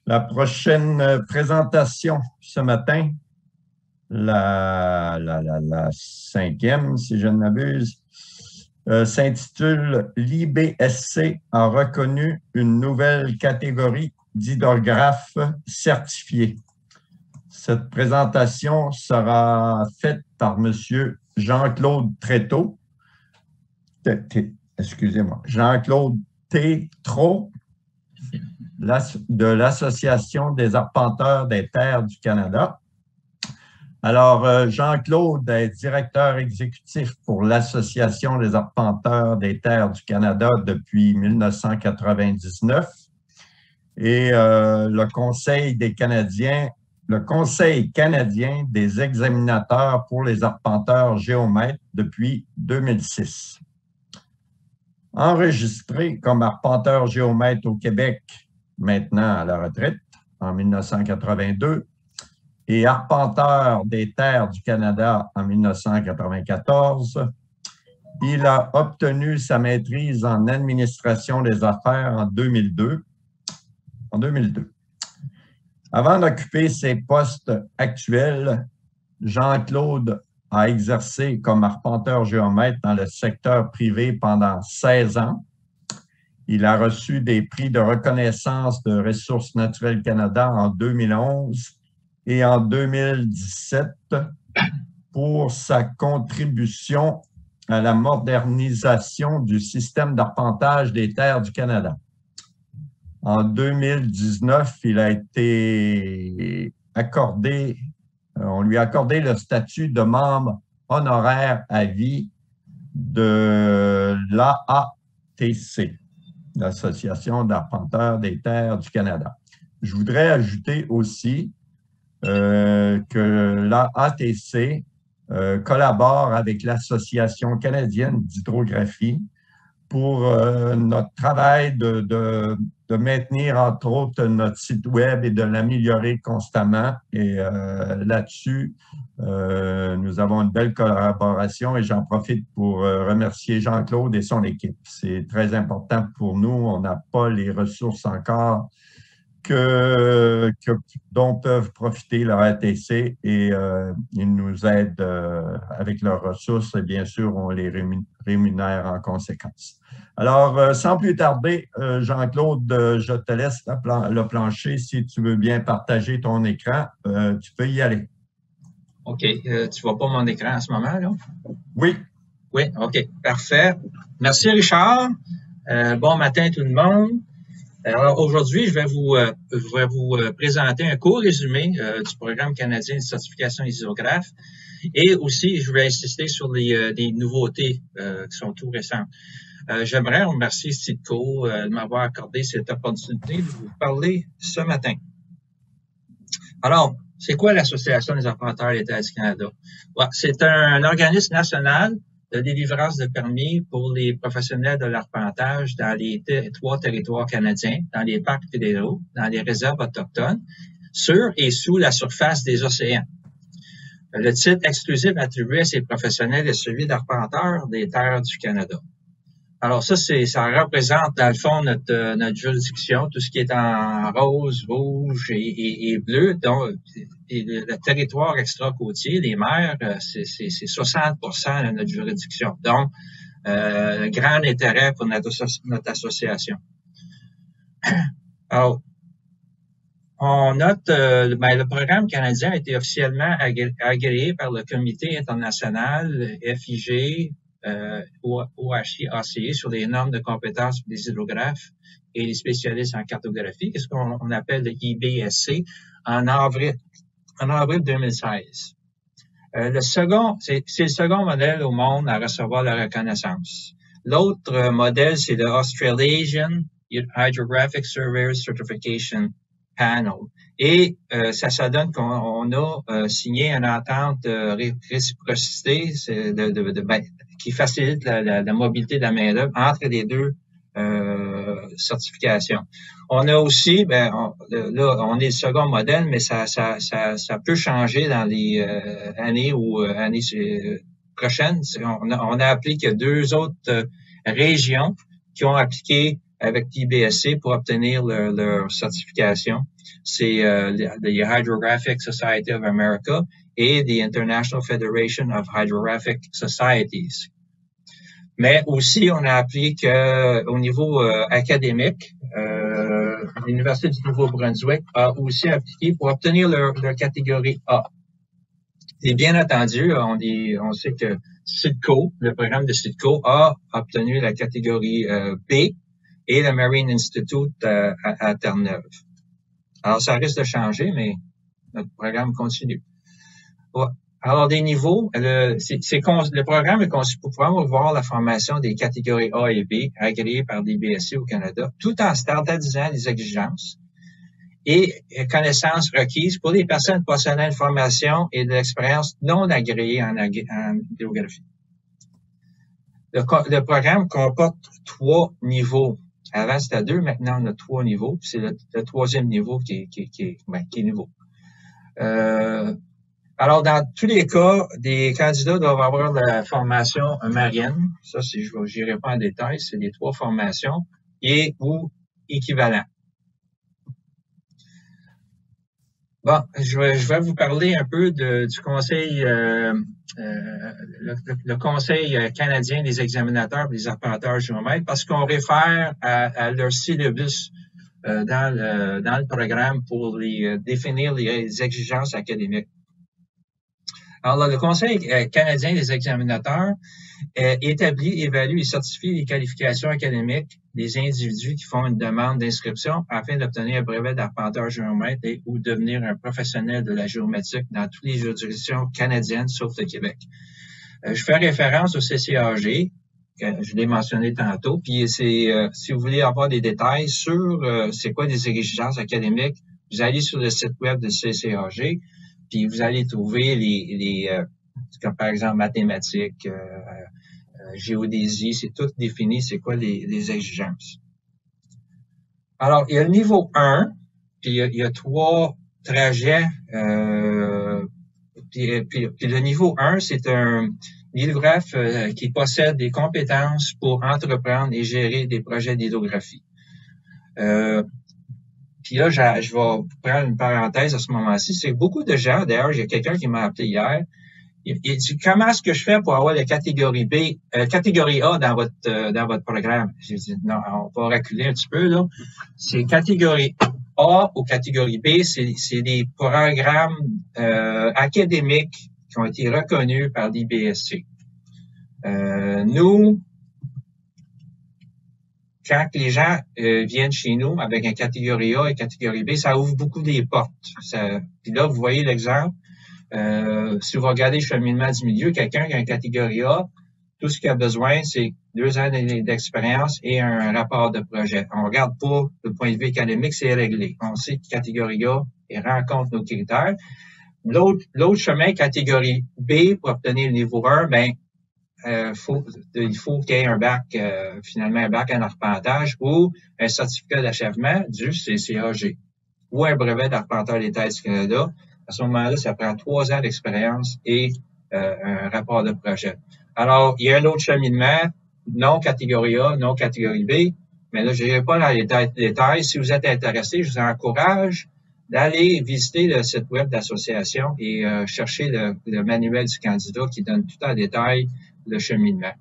La prochaine présentation ce matin, la cinquième, si je ne m'abuse, s'intitule « L'IBSC a reconnu une nouvelle catégorie d'hydrographes certifiés ». Cette présentation sera faite par M. Jean-Claude Tréteau, excusez-moi, Jean-Claude Tétrault, de l'Association des arpenteurs des terres du Canada. Alors, Jean-Claude est directeur exécutif pour l'Association des arpenteurs des terres du Canada depuis 1999 et le Conseil canadien des examinateurs pour les arpenteurs géomètres depuis 2006. Enregistré comme arpenteur géomètre au Québec, maintenant à la retraite, en 1982, et arpenteur des terres du Canada en 1994, il a obtenu sa maîtrise en administration des affaires en 2002. Avant d'occuper ses postes actuels, Jean-Claude a exercé comme arpenteur géomètre dans le secteur privé pendant 16 ans. Il a reçu des prix de reconnaissance de Ressources naturelles Canada en 2011 et en 2017 pour sa contribution à la modernisation du système d'arpentage des terres du Canada. En 2019, il a été accordé, on lui a accordé le statut de membre honoraire à vie de l'AATC, l'Association d'arpenteurs des terres du Canada. Je voudrais ajouter aussi que l'AATC collabore avec l'Association canadienne d'hydrographie pour notre travail de maintenir, entre autres, notre site web et de l'améliorer constamment. Et là-dessus, nous avons une belle collaboration et j'en profite pour remercier Jean-Claude et son équipe. C'est très important pour nous. On n'a pas les ressources encore dont peuvent profiter leur ATC et ils nous aident avec leurs ressources et bien sûr, on les rémunère en conséquence. Alors, sans plus tarder, Jean-Claude, je te laisse le plancher. Si tu veux bien partager ton écran, tu peux y aller. OK. Tu vois pas mon écran en ce moment, là? Oui. Oui, OK. Parfait. Merci, Richard. Bon matin, tout le monde. Alors, aujourd'hui, je vais vous présenter un court résumé du programme canadien de certification hydrographe et aussi, je vais insister sur des nouveautés qui sont tout récentes. J'aimerais remercier Citco de m'avoir accordé cette opportunité de vous parler ce matin. Alors, c'est quoi l'Association des arpenteurs des terres du Canada? Ouais, c'est un organisme national de délivrance de permis pour les professionnels de l'arpentage dans les 3 territoires canadiens, dans les parcs fédéraux, dans les réserves autochtones, sur et sous la surface des océans. Le titre exclusif attribué à ces professionnels est celui d'arpenteur des terres du Canada. Alors ça représente dans le fond notre juridiction, tout ce qui est en rose, rouge et bleu. Donc, le territoire extra-côtier, les mers, c'est 60% de notre juridiction. Donc, grand intérêt pour notre association. Alors, on note, le programme canadien a été officiellement agréé par le Comité international FIG, OHI-ACE sur les normes de compétences des hydrographes et les spécialistes en cartographie, qu'est-ce qu'on appelle le IBSC, en avril 2016. C'est le second modèle au monde à recevoir la reconnaissance. L'autre modèle, c'est le Australasian Hydrographic Surveyors Certification Panel. Et ça donne qu'on a signé une entente réciprocité qui facilite la mobilité de la main-d'œuvre entre les deux certifications. On a aussi, là, on est le second modèle, mais ça peut changer dans les années prochaines. On a appelé qu'il y a 2 autres régions qui ont appliqué avec l'IBSC pour obtenir leur certification. C'est the Hydrographic Society of America et the International Federation of Hydrographic Societies. Mais aussi, on a appris qu'au niveau académique, l'Université du Nouveau-Brunswick a aussi appliqué pour obtenir leur catégorie A. Et bien entendu, on sait que CIDCO, le programme de CIDCO, a obtenu la catégorie B et le Marine Institute à Terre-Neuve. Alors, ça risque de changer, mais notre programme continue. Ouais. Alors, des niveaux, le programme est conçu pour pouvoir voir la formation des catégories A et B agréées par l'IBSC au Canada, tout en standardisant les exigences et connaissances requises pour les personnes possédant une formation et de l'expérience non agréée en hydrographie. Le programme comporte 3 niveaux. Avant, c'était 2, maintenant, on a 3 niveaux. C'est le 3e niveau qui est nouveau. Alors, dans tous les cas, des candidats doivent avoir la formation marine. Ça, je n'irai pas en détail. C'est les 3 formations et ou équivalents. Bon, je vais vous parler un peu du conseil, le Conseil canadien des examinateurs et des arpenteurs géomètres, parce qu'on réfère à leur syllabus dans le programme pour définir les exigences académiques. Alors, le Conseil canadien des examinateurs établit, évalue et certifie les qualifications académiques des individus qui font une demande d'inscription afin d'obtenir un brevet d'arpenteur géomètre et ou devenir un professionnel de la géométrie dans toutes les juridictions canadiennes sauf le Québec. Je fais référence au CCAG, que je l'ai mentionné tantôt, puis si vous voulez avoir des détails sur c'est quoi des exigences académiques, vous allez sur le site web de CCAG, puis vous allez trouver comme par exemple mathématiques, géodésie, c'est tout défini, c'est quoi les exigences. Alors, il y a le niveau 1, puis il y a 3 trajets, puis le niveau 1, c'est un hydrographe qui possède des compétences pour entreprendre et gérer des projets d'hydrographie. Puis là, je vais prendre une parenthèse à ce moment-ci. C'est beaucoup de gens, d'ailleurs, il y a quelqu'un qui m'a appelé hier. Il dit, comment est-ce que je fais pour avoir la catégorie B, catégorie A dans votre programme? J'ai dit, non, on va reculer un petit peu, là. C'est catégorie A ou catégorie B, c'est des programmes, académiques qui ont été reconnus par l'IBSC. Nous, quand les gens viennent chez nous avec une catégorie A et catégorie B, ça ouvre beaucoup des portes. Puis là, vous voyez l'exemple. Si vous regardez le cheminement du milieu, quelqu'un qui a une catégorie A, tout ce qu'il a besoin, c'est 2 ans d'expérience et un rapport de projet. On regarde pas le point de vue académique, c'est réglé. On sait que catégorie A rencontre nos critères. L'autre chemin, catégorie B, pour obtenir le niveau 1, il faut qu'il y ait un bac, finalement un bac en arpentage ou un certificat d'achèvement du CCAG ou un brevet d'arpenteur des terres du Canada. À ce moment-là, ça prend 3 ans d'expérience et un rapport de projet. Alors, il y a un autre cheminement, non catégorie A, non catégorie B, mais là, je n'irai pas dans les détails. Si vous êtes intéressé, je vous encourage d'aller visiter le site web d'association et chercher le manuel du candidat qui donne tout en détail le cheminement.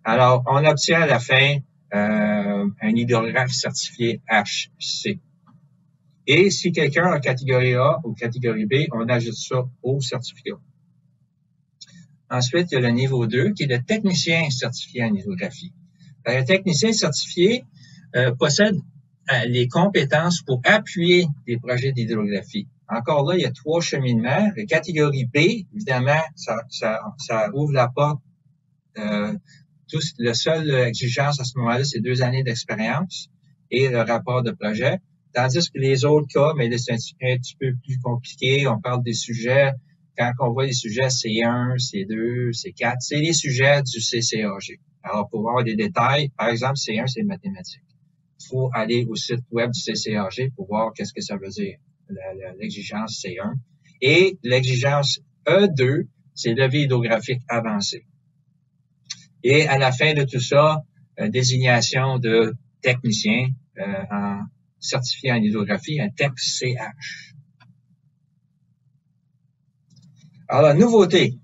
Alors, on obtient à la fin un hydrographe certifié HC. Et si quelqu'un a catégorie A ou catégorie B, on ajoute ça au certificat. Ensuite, il y a le niveau 2, qui est le technicien certifié en hydrographie. Le technicien certifié possède les compétences pour appuyer des projets d'hydrographie. Encore là, il y a 3 cheminements. La catégorie B, évidemment, ça ouvre la porte. La seule exigence à ce moment-là, c'est 2 années d'expérience et le rapport de projet. Tandis que les autres cas, mais c'est un petit peu plus compliqué. On parle des sujets, quand on voit les sujets C1, C2, C4, c'est les sujets du CCAG. Alors, pour avoir des détails, par exemple, C1, c'est mathématiques. Il faut aller au site web du CCAG pour voir qu'est-ce que ça veut dire, l'exigence C1. Et l'exigence E2, c'est levé hydrographique avancé. Et à la fin de tout ça, désignation de technicien certifié en hydrographie, un TEC-CH. Alors, nouveauté.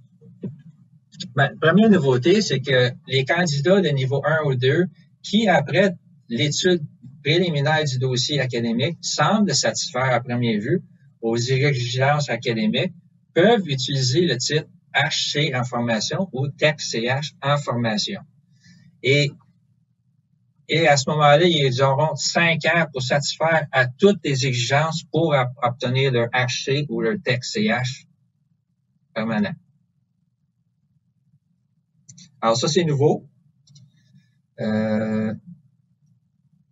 Ben, première nouveauté, c'est que les candidats de niveau 1 ou 2 qui, après l'étude préliminaire du dossier académique, semblent satisfaire à première vue aux exigences académiques, peuvent utiliser le titre HC en formation ou TEC-CH en formation. Et à ce moment-là, ils auront 5 ans pour satisfaire à toutes les exigences pour obtenir leur HC ou leur TEC-CH permanent. Alors ça, c'est nouveau.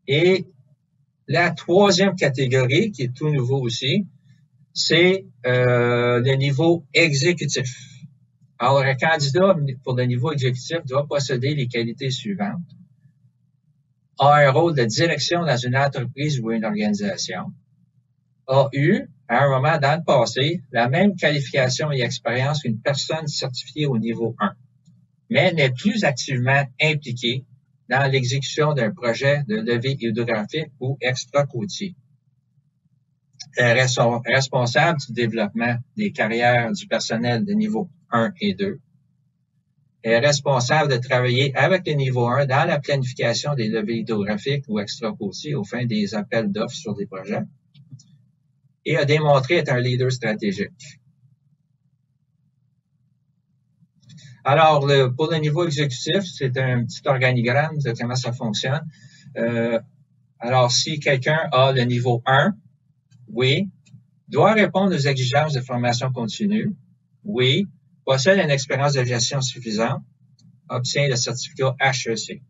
Et la troisième catégorie, qui est tout nouveau aussi, c'est le niveau exécutif. Alors, un candidat pour le niveau exécutif doit posséder les qualités suivantes. A un rôle de direction dans une entreprise ou une organisation. A eu, à un moment dans le passé, la même qualification et expérience qu'une personne certifiée au niveau 1, mais n'est plus activement impliqué dans l'exécution d'un projet de levée hydrographique ou extra-côtier. Est responsable du développement des carrières du personnel de niveau 1 et 2. Est responsable de travailler avec le niveau 1 dans la planification des levées hydrographiques ou extra-côtiers au fin des appels d'offres sur des projets. Et a démontré être un leader stratégique. Alors, pour le niveau exécutif, c'est un petit organigramme de comment ça fonctionne. Alors, si quelqu'un a le niveau 1, oui, doit répondre aux exigences de formation continue, oui, possède une expérience de gestion suffisante, obtient le certificat HEC.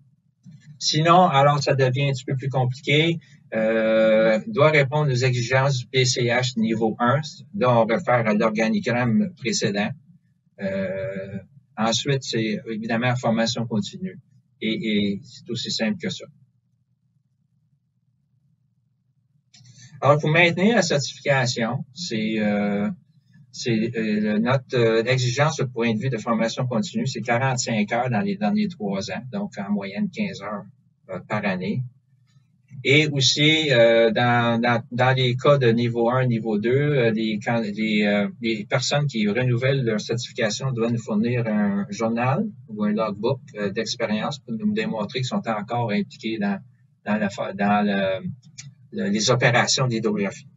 Sinon, alors ça devient un petit peu plus compliqué, doit répondre aux exigences du PCH niveau 1, dont on réfère à l'organigramme précédent. Ensuite, c'est évidemment formation continue. Et c'est aussi simple que ça. Alors, pour maintenir la certification, c'est notre exigence au point de vue de formation continue, c'est 45 heures dans les derniers 3 ans, donc en moyenne 15 heures par année. Et aussi, dans les cas de niveau 1, niveau 2, les personnes qui renouvellent leur certification doivent nous fournir un journal ou un logbook d'expérience pour nous démontrer qu'ils sont encore impliqués dans les opérations d'hydrographie.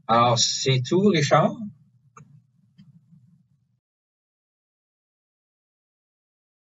Alors, c'est tout, Richard.